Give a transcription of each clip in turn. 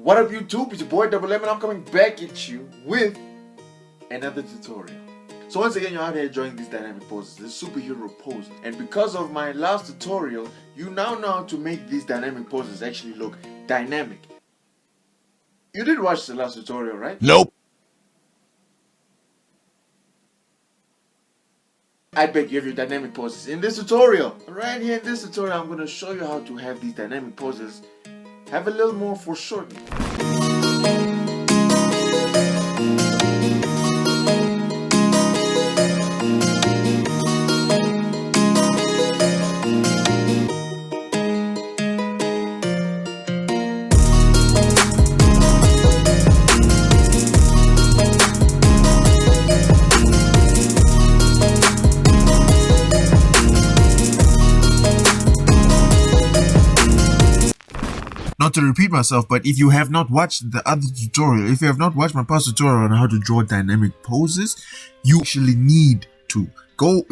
What up YouTube, it's your boy Double M and I'm coming back at you with another tutorial. So once again, you're out here enjoying these dynamic poses, this superhero pose. And because of my last tutorial, you now know how to make these dynamic poses actually look dynamic. You did watch the last tutorial, right? Nope. I beg you have your dynamic poses in this tutorial. Right here in this tutorial, I'm going to show you how to have these dynamic poses have a little more foreshortening. Not to repeat myself, but if you have not watched the other tutorial, if you have not watched my past tutorial on how to draw dynamic poses, you actually need to go.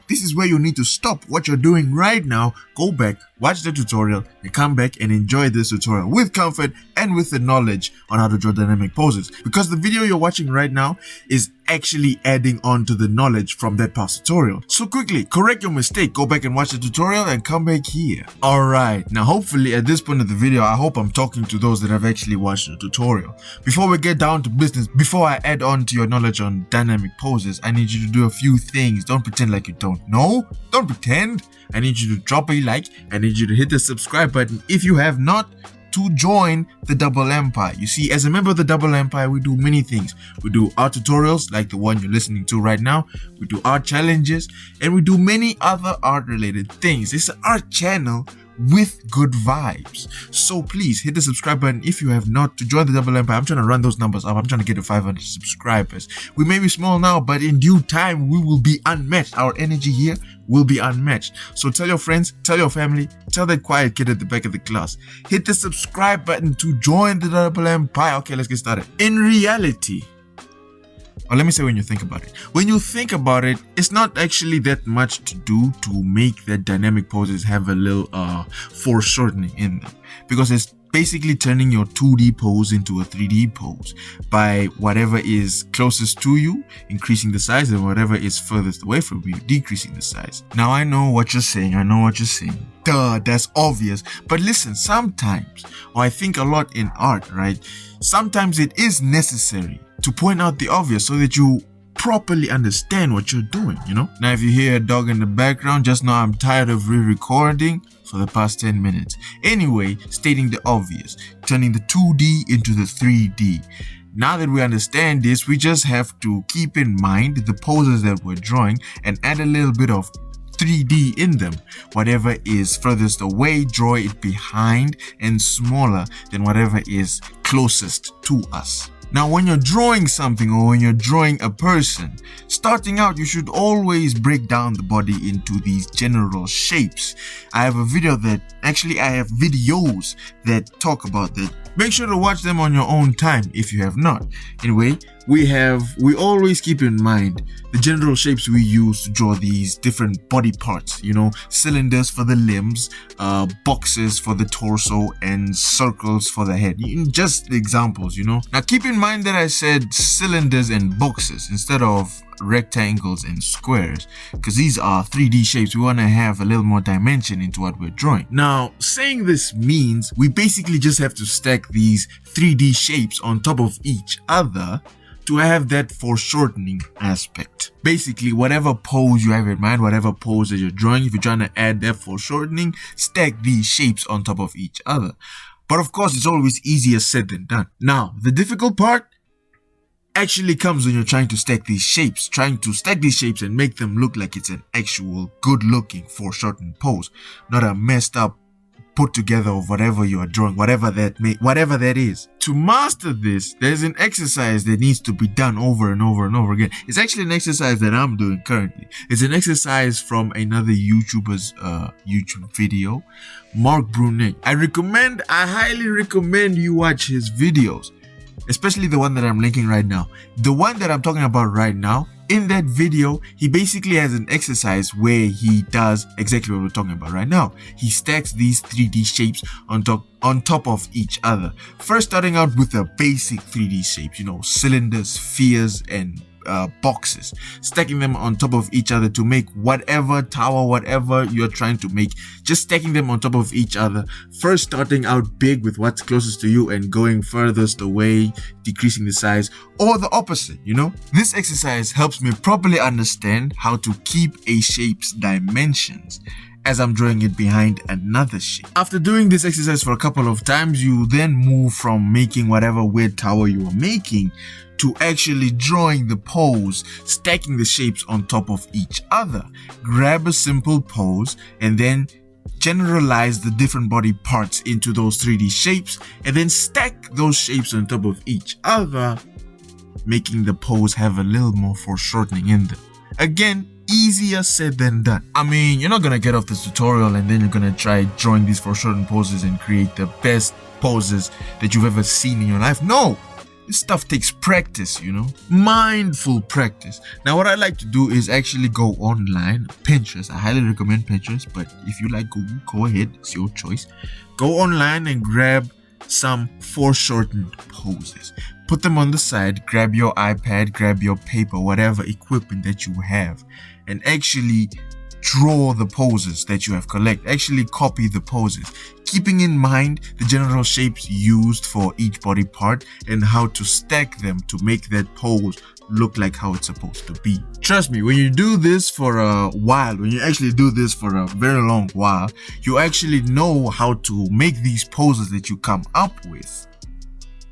This is where you need to stop what you're doing right now. Go back, watch the tutorial, and come back and enjoy this tutorial with comfort and with the knowledge on how to draw dynamic poses. Because the video you're watching right now is actually adding on to the knowledge from that past tutorial. So quickly, correct your mistake, go back and watch the tutorial and come back here. Alright, now hopefully at this point of the video, I hope I'm talking to those that have actually watched the tutorial. Before we get down to business, before I add on to your knowledge on dynamic poses, I need you to do a few things. Don't pretend like you don't know. Don't pretend. I need you to drop a like. I need you to hit the subscribe button if you have not, to join the Double Empire. You see, as a member of the Double Empire, we do many things. We do art tutorials like the one you're listening to right now. We do art challenges, and we do many other art related things. It's an art channel with good vibes. So please hit the subscribe button if you have not, to join the Double Empire. I'm trying to run those numbers up. I'm trying to get to 500 subscribers. We may be small now, but in due time we will be unmatched. Our energy here will be unmatched. So tell your friends, tell your family, tell that quiet kid at the back of the class. Hit the subscribe button to join the Double Empire. Okay, let's get started. In reality, or let me say, when you think about it. When you think about it, it's not actually that much to do to make that dynamic poses have a little foreshortening in them. Because it's basically turning your 2D pose into a 3D pose by whatever is closest to you, increasing the size, and whatever is furthest away from you, decreasing the size. Now I know what you're saying, Duh, that's obvious. But listen, sometimes, or I think a lot in art, right? Sometimes it is necessary to point out the obvious so that you properly understand what you're doing, you know? Now, if you hear a dog in the background, just know I'm tired of re-recording for the past 10 minutes. Anyway, stating the obvious, turning the 2D into the 3D. Now that we understand this, we just have to keep in mind the poses that we're drawing and add a little bit of 3D in them. Whatever is furthest away, draw it behind and smaller than whatever is closest to us. Now, when you're drawing something or when you're drawing a person, starting out, you should always break down the body into these general shapes. I have videos that talk about that. Make sure to watch them on your own time if you have not. Anyway, we always keep in mind the general shapes we use to draw these different body parts, you know, cylinders for the limbs, boxes for the torso, and circles for the head. Just the examples, you know. Now keep in mind that I said cylinders and boxes instead of rectangles and squares, because these are 3D shapes. We want to have a little more dimension into what we're drawing. Now, saying this means we basically just have to stack these 3D shapes on top of each other to have that foreshortening aspect. Basically, whatever pose you have in mind, whatever pose that you're drawing, if you're trying to add that foreshortening, stack these shapes on top of each other. But of course, it's always easier said than done. Now, the difficult part actually comes when you're trying to stack these shapes, and make them look like it's an actual good looking foreshortened pose, not a messed up put together of whatever you are drawing, whatever that is. To master this, there's an exercise that needs to be done over and over and over again. It's actually an exercise that I'm doing currently. It's an exercise from another YouTuber's YouTube video, Mark Brunet. I highly recommend you watch his videos, especially the one that I'm linking right now. The one that I'm talking about right now in that video, he basically has an exercise where he does exactly what we're talking about right now. He stacks these 3D shapes on top of each other. First starting out with the basic 3D shapes, you know, cylinders, spheres, and boxes, stacking them on top of each other to make whatever tower, whatever you're trying to make, just stacking them on top of each other. First starting out big with what's closest to you and going furthest away, decreasing the size, or the opposite, you know. This exercise helps me properly understand how to keep a shape's dimensions as I'm drawing it behind another shape. After doing this exercise for a couple of times, you then move from making whatever weird tower you are making to actually drawing the pose, stacking the shapes on top of each other. Grab a simple pose and then generalize the different body parts into those 3D shapes and then stack those shapes on top of each other, making the pose have a little more foreshortening in them. Again, easier said than done. I mean, you're not gonna get off this tutorial and then you're gonna try drawing these foreshortened poses and create the best poses that you've ever seen in your life. No! This stuff takes practice, you know, mindful practice. Now, what I like to do is actually go online, Pinterest. I highly recommend Pinterest, but if you like Google, go ahead, it's your choice. Go online and grab some foreshortened poses. Put them on the side, grab your iPad, grab your paper, whatever equipment that you have, and actually draw the poses that you have collected. Actually copy the poses, keeping in mind the general shapes used for each body part and how to stack them to make that pose look like how it's supposed to be. Trust me, when you do this for a while, when you actually do this for a very long while, you actually know how to make these poses that you come up with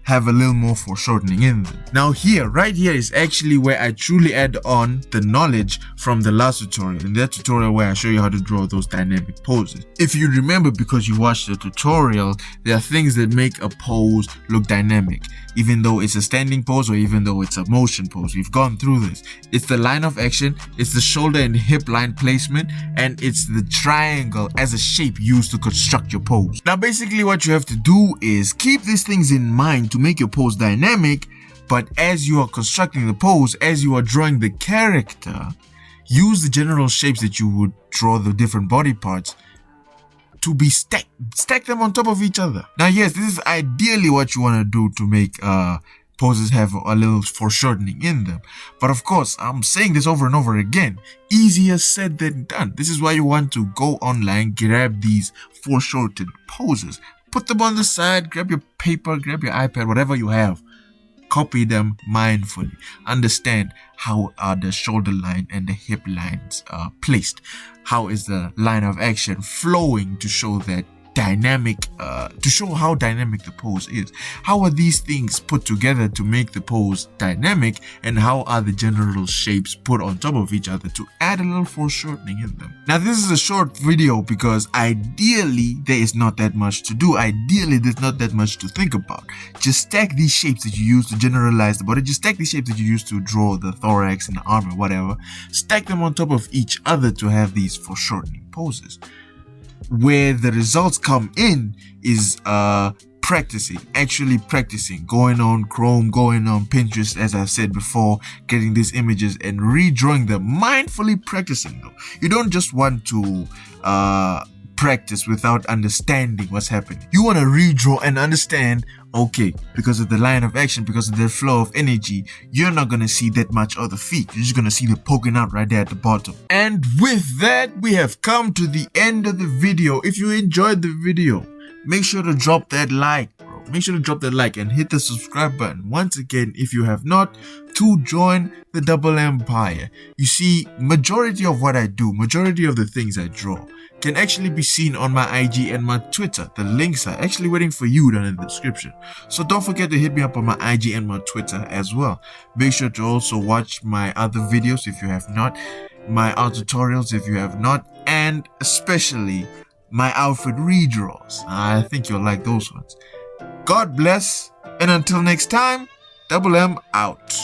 have a little more foreshortening in them. Now right here is actually where I truly add on the knowledge from the last tutorial. In that tutorial where I show you how to draw those dynamic poses. If you remember, because you watched the tutorial, there are things that make a pose look dynamic, even though it's a standing pose or even though it's a motion pose. We've gone through this. It's the line of action, it's the shoulder and hip line placement, and it's the triangle as a shape used to construct your pose. Now basically what you have to do is keep these things in mind to make your pose dynamic, but as you are constructing the pose, as you are drawing the character, use the general shapes that you would draw the different body parts to be stack them on top of each other. Now yes, this is ideally what you want to do to make poses have a little foreshortening in them, but of course I'm saying this over and over again, easier said than done. This is why you want to go online, grab these foreshortened poses, put them on the side, grab your paper, grab your iPad, whatever you have, copy them mindfully. Understand how are the shoulder line and the hip lines placed. How is the line of action flowing to show that dynamic, to show how dynamic the pose is. How are these things put together to make the pose dynamic, and how are the general shapes put on top of each other to add a little foreshortening in them. Now this is a short video because ideally there is not that much to do. Ideally there's not that much to think about. Just stack these shapes that you use to generalize the body. Just stack these shapes that you use to draw the thorax and the arm or whatever. Stack them on top of each other to have these foreshortening poses. Where the results come in is actually practicing, going on Chrome, going on Pinterest, as I've said before, getting these images and redrawing them, mindfully practicing though. You don't just want to practice without understanding what's happening. You want to redraw and understand, okay, because of the line of action, because of the flow of energy, you're not going to see that much of the feet. You're just going to see the poking out right there at the bottom. And with that, we have come to the end of the video. If you enjoyed the video, make sure to drop that like, bro. Make sure to drop that like and hit the subscribe button. Once again, if you have not, to join the Double Empire. You see, majority of what I do, majority of the things I draw, can actually be seen on my IG and my Twitter. The links are actually waiting for you down in the description. So don't forget to hit me up on my IG and my Twitter as well. Make sure to also watch my other videos if you have not, my art tutorials if you have not, and especially my outfit redraws. I think you'll like those ones. God bless, and until next time, Double M out.